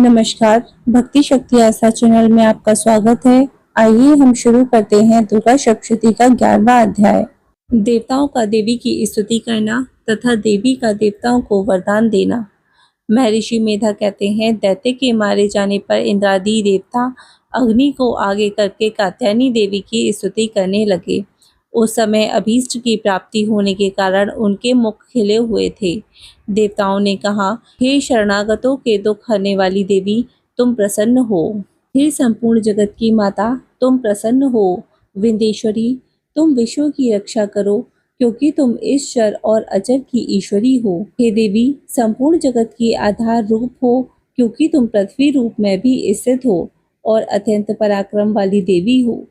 नमस्कार, भक्ति शक्ति आस्था चैनल में आपका स्वागत है। आइए हम शुरू करते हैं दुर्गा सप्तशती का 11वां अध्याय। देवताओं का देवी की स्तुति करना तथा देवी का देवताओं को वरदान देना। महर्षि मेधा कहते हैं, दैत्य के मारे जाने पर इंद्रादि देवता अग्नि को आगे करके कात्यायनी देवी की स्तुति करने लगे। उस समय अभीष्ट की प्राप्ति होने के कारण उनके मुख खिले हुए थे। देवताओं ने कहा, हे शरणागतों के दुख हरने वाली देवी, तुम प्रसन्न हो। हे संपूर्ण जगत की माता, तुम प्रसन्न हो। विंध्येश्वरी, तुम विश्व की रक्षा करो, क्योंकि तुम ईश्वर और अजर की ईश्वरी हो। हे देवी, संपूर्ण जगत की आधार रूप हो, क्योंकि तुम पृथ्वी रूप में भी स्थित हो और अत्यंत पराक्रम वाली देवी हो।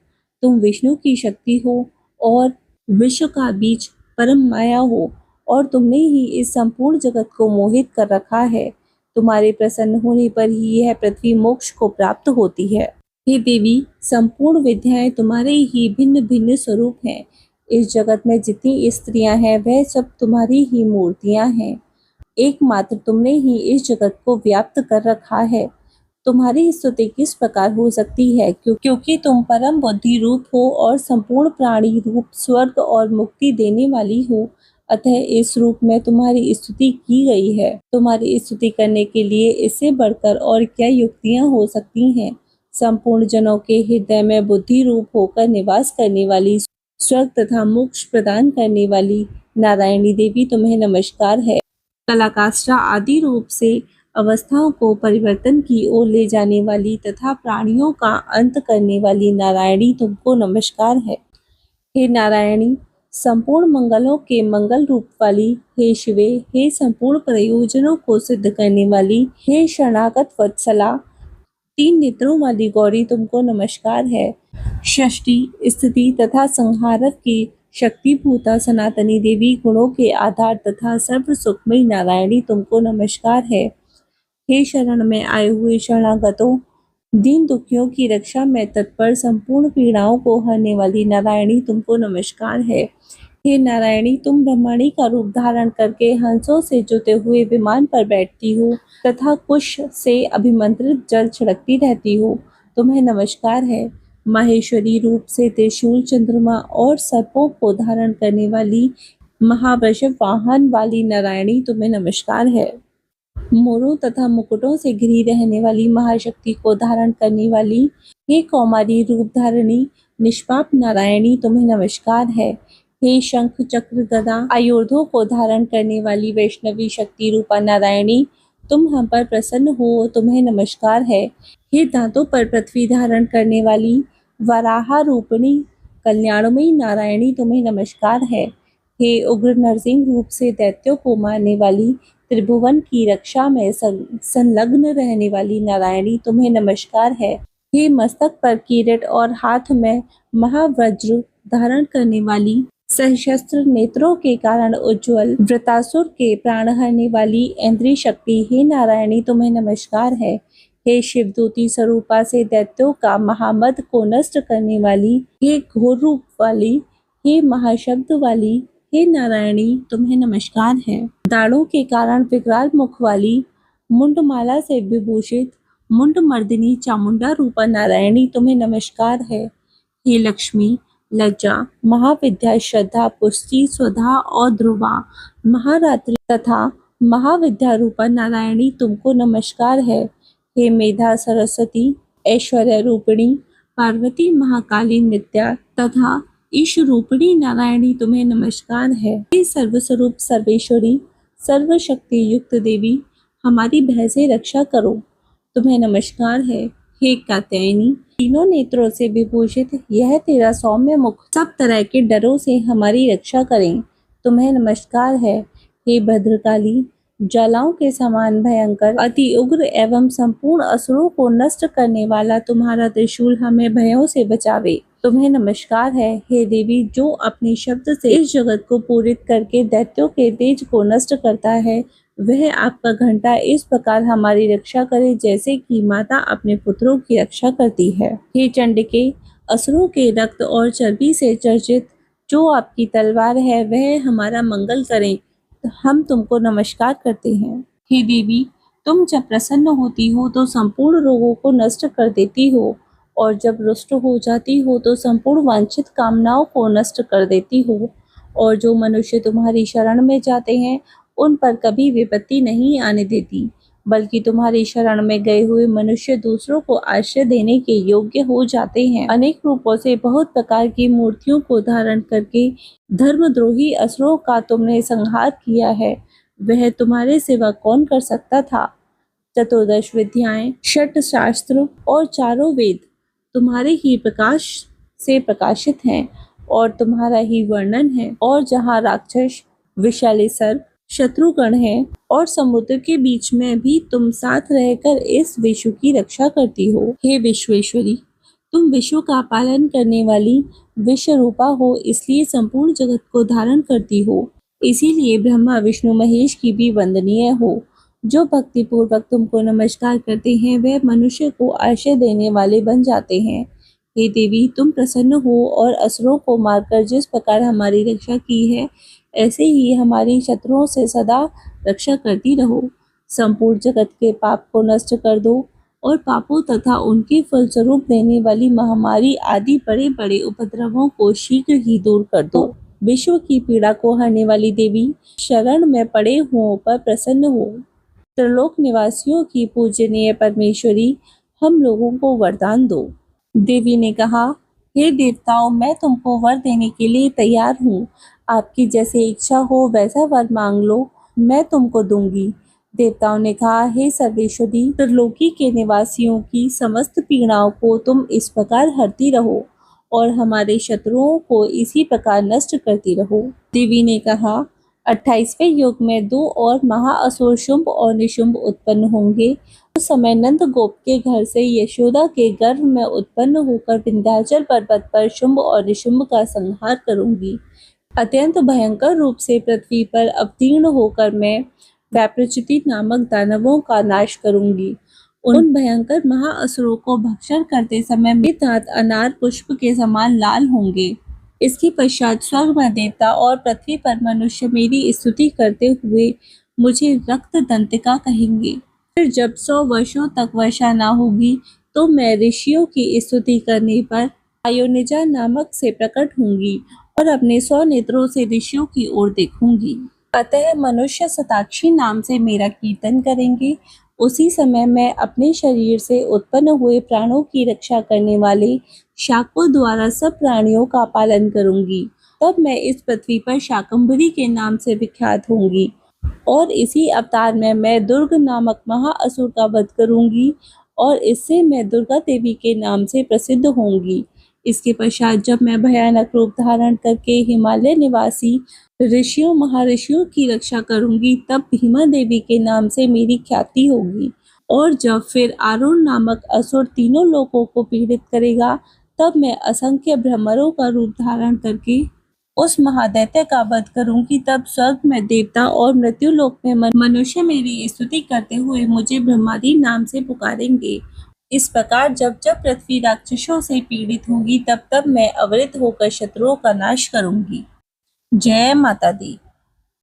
तुम विष्णु की शक्ति हो और विश्व का बीज परम माया हो, और तुमने ही इस संपूर्ण जगत को मोहित कर रखा है। तुम्हारे प्रसन्न होने पर ही यह पृथ्वी मोक्ष को प्राप्त होती है। हे देवी, संपूर्ण विद्याएं तुम्हारे ही भिन्न भिन्न स्वरूप हैं। इस जगत में जितनी स्त्रियां हैं वह सब तुम्हारी ही मूर्तियां हैं। एकमात्र तुमने ही इस जगत को व्याप्त कर रखा है। तुम्हारी स्तुति किस प्रकार हो सकती है, क्योंकि तुम परम बुद्धि रूप हो और संपूर्ण प्राणी रूप स्वर्ग और मुक्ति देने वाली हो। अतः इस रूप में तुम्हारी स्तुति की गई है। तुम्हारी स्तुति करने के लिए इससे बढ़कर और क्या युक्तियां हो सकती हैं। संपूर्ण जनों के हृदय में बुद्धि रूप होकर निवास करने वाली, स्वर्ग तथा मोक्ष प्रदान करने वाली नारायणी देवी, तुम्हें नमस्कार है। कलाकाष्ठा आदि रूप से अवस्थाओं को परिवर्तन की ओर ले जाने वाली तथा प्राणियों का अंत करने वाली नारायणी, तुमको नमस्कार है। हे नारायणी, संपूर्ण मंगलों के मंगल रूप वाली, हे शिवे, हे संपूर्ण प्रयोजनों को सिद्ध करने वाली, हे शरणागत वत्सला, 3 नेत्रों वाली गौरी, तुमको नमस्कार है। षष्ठी, स्थिति तथा संहारक की शक्तिभूता सनातनी देवी, गुणों के आधार तथा सर्व सुखमयी नारायणी, तुमको नमस्कार है। हे शरण में आए हुए शरणागतों, दीन दुखियों की रक्षा में तत्पर, संपूर्ण पीड़ाओं को हरने वाली नारायणी, तुमको नमस्कार है। हे नारायणी, तुम ब्रह्मणी का रूप धारण करके हंसों से जुते हुए विमान पर बैठती हो तथा कुश से अभिमंत्रित जल छिड़कती रहती हो। तुम्हें नमस्कार है। माहेश्वरी रूप से त्रिशूल, चंद्रमा और सर्पों को धारण करने वाली, महावृषभ वाहन वाली नारायणी, तुम्हें नमस्कार है। मोरों तथा मुकुटों से घिरी रहने वाली महाशक्ति को धारण करने वाली, हे कौमारी रूप धारणी निष्पाप नारायणी, तुम्हें नमस्कार है। हे शंख चक्र गदा आयुधों को धारण करने वाली वैष्णवी शक्ति रूपा नारायणी, तुम हम पर प्रसन्न हो, तुम्हें नमस्कार है। हे दांतों पर पृथ्वी धारण करने वाली वराहा रूपिणी कल्याणमयी नारायणी, तुम्हें नमस्कार है। हे उग्र नरसिंह रूप से दैत्यों को मारने वाली, त्रिभुवन की रक्षा में संलग्न रहने वाली नारायणी, तुम्हें नमस्कार है। हे मस्तक पर किरीट और हाथ में महावज्र धारण करने वाली, सहस्त्र नेत्रों के कारण उज्ज्वल, वृतासुर के प्राण हरने वाली इंद्रिय शक्ति, हे नारायणी, तुम्हें नमस्कार है। हे शिवदूती स्वरूपा से दैत्यों का महामद को नष्ट करने वाली, हे घोर रूप वाली, हे महाशब्द वाली, हे नारायणी, तुम्हें नमस्कार है। दाढ़ों के कारण विकराल मुख वाली, मुंडमाला से विभूषित, मुंड मर्दिनी चामुंडा रूपा नारायणी, तुम्हें नमस्कार है। हे लक्ष्मी, लज्जा, महाविद्या, श्रद्धा, पुष्टि, स्वधा और ध्रुवा, महारात्रि तथा महाविद्या रूपा नारायणी, तुमको नमस्कार है। हे मेधा, सरस्वती, ऐश्वर्य रूपिणी, पार्वती, महाकाली, नित्या तथा ईश रूपिणी नारायणी, तुम्हें नमस्कार है। हे सर्वस्वरूप सर्वेश्वरी, सर्वशक्ति युक्त देवी, हमारी भय से रक्षा करो, तुम्हें नमस्कार है। हे कात्यायनी, तीनों नेत्रों से विभूषित यह तेरा सौम्य मुख सब तरह के डरों से हमारी रक्षा करें, तुम्हें नमस्कार है। हे भद्रकाली, ज्वालाओं के समान भयंकर, अति उग्र एवं संपूर्ण असुरों को नष्ट करने वाला तुम्हारा त्रिशूल हमें भयों से बचावे, तुम्हें नमस्कार है। हे देवी, जो अपने शब्द से इस जगत को पूरित करके दैत्यों के तेज को नष्ट करता है, वह आपका घंटा इस प्रकार हमारी रक्षा करे जैसे कि माता अपने पुत्रों की रक्षा करती है। हे चंडिके, असुरों के रक्त और चर्बी से चर्चित जो आपकी तलवार है वह हमारा मंगल करें, हम तुमको नमस्कार करते हैं। हे देवी, तुम जब प्रसन्न होती हो तो संपूर्ण रोगों को नष्ट कर देती हो, और जब रुष्ट हो जाती हो तो संपूर्ण वांछित कामनाओं को नष्ट कर देती हो। और जो मनुष्य तुम्हारी शरण में जाते हैं, उन पर कभी विपत्ति नहीं आने देती, बल्कि तुम्हारी शरण में गए हुए मनुष्य दूसरों को आश्रय देने के योग्य हो जाते हैं। अनेक रूपों से बहुत प्रकार की मूर्तियों को धारण करके धर्मद्रोही असुरों का तुमने संहार किया है। वह तुम्हारे सिवा कौन कर सकता था? चतुर्दश विद्याएं, षट शास्त्र और चारों वेद तुम्हारे ही प्रकाश से प्रकाशित हैं, और तुम्हारा ही वर्णन है। और जहाँ राक्षस, विषैले सर्प, शत्रुगण हैं, और समुद्र के बीच में भी तुम साथ रहकर इस विश्व की रक्षा करती हो। हे विश्वेश्वरी, तुम विश्व का पालन करने वाली विश्व रूपा हो, इसलिए संपूर्ण जगत को धारण करती हो। इसीलिए ब्रह्मा विष्णु महेश की भी वंदनीय हो। जो भक्ति पूर्वक तुमको नमस्कार करते हैं, वह मनुष्य को आश्रय देने वाले बन जाते हैं। हे देवी, तुम प्रसन्न हो और असुरों को मारकर जिस प्रकार हमारी रक्षा की है, ऐसे ही हमारी शत्रुओं से सदा रक्षा करती रहो। संपूर्ण जगत के पाप को नष्ट कर दो, और पापों तथा उनके फलस्वरूप देने वाली महामारी आदि बड़े बड़े उपद्रवों को शीघ्र ही दूर कर दो। विश्व की पीड़ा को हरने वाली देवी, शरण में पड़े हुओं पर प्रसन्न हो। त्रिलोक निवासियों की पूजनीय परमेश्वरी, हम लोगों को वरदान दो। देवी ने कहा, हे देवताओं, मैं तुमको वर देने के लिए तैयार हूँ। आपकी जैसे इच्छा हो वैसा वर मांग लो, मैं तुमको दूंगी। देवताओं ने कहा, हे सर्वेश्वरी, त्रिलोकी के निवासियों की समस्त पीड़ाओं को तुम इस प्रकार हरती रहो, और हमारे शत्रुओं को इसी प्रकार नष्ट करती रहो। देवी ने कहा, 28वें युग में 2 और महाअसुर शुंभ और निशुंभ उत्पन्न होंगे। उस समय नंद गोप के घर से यशोदा के गर्भ में उत्पन्न होकर विंध्याचल पर्वत पर शुंभ और निशुंभ का संहार करूंगी। अत्यंत भयंकर रूप से पृथ्वी पर अवतीर्ण होकर मैं वैप्रच्युति नामक दानवों का नाश करूंगी। उन भयंकर महाअसुरों को भक्षण करते समय मेरे दांत अनार पुष्प के समान लाल होंगे। इसके पश्चात स्वर्ग में देवता और पृथ्वी पर मनुष्य मेरी स्तुति करते हुए मुझे रक्त दंतिका कहेंगे। फिर जब 100 वर्षों तक वर्षा न होगी, तो मैं ऋषियों की स्तुति करने पर आयोनिजा नामक से प्रकट होंगी, और अपने 100 नेत्रों से ऋषियों की ओर देखूंगी। अतः मनुष्य शताक्षी नाम से मेरा कीर्तन करेंगे। उसी समय मैं अपने शरीर से उत्पन्न हुए प्राणों की रक्षा करने वाले शाकों द्वारा सब प्राणियों का पालन करूंगी। तब मैं इस पृथ्वी पर शाकंभरी के नाम से विख्यात होंगी, और इसी अवतार में मैं दुर्ग नामक महाअसुर का वध करूंगी, और इससे मैं दुर्गा देवी के नाम से प्रसिद्ध होंगी। इसके पश्चात जब मैं भयानक रूप धारण करके हिमालय निवासी ऋषियों महर्षियों की रक्षा करूंगी, तब भीमा देवी के नाम से मेरी ख्याति होगी। और जब फिर आरुण नामक असुर तीनों लोगों को पीड़ित करेगा, तब मैं असंख्य भ्रमरों का रूप धारण करके उस महादैत्य का वध करूंगी। तब स्वर्ग में देवता और मृत्युलोक में मनुष्य मेरी स्तुति करते हुए मुझे ब्रह्मादि नाम से पुकारेंगे। इस प्रकार जब जब पृथ्वी राक्षसों से पीड़ित होगी, तब तब मैं अवृत होकर शत्रुओं का नाश करूंगी। जय माता दी।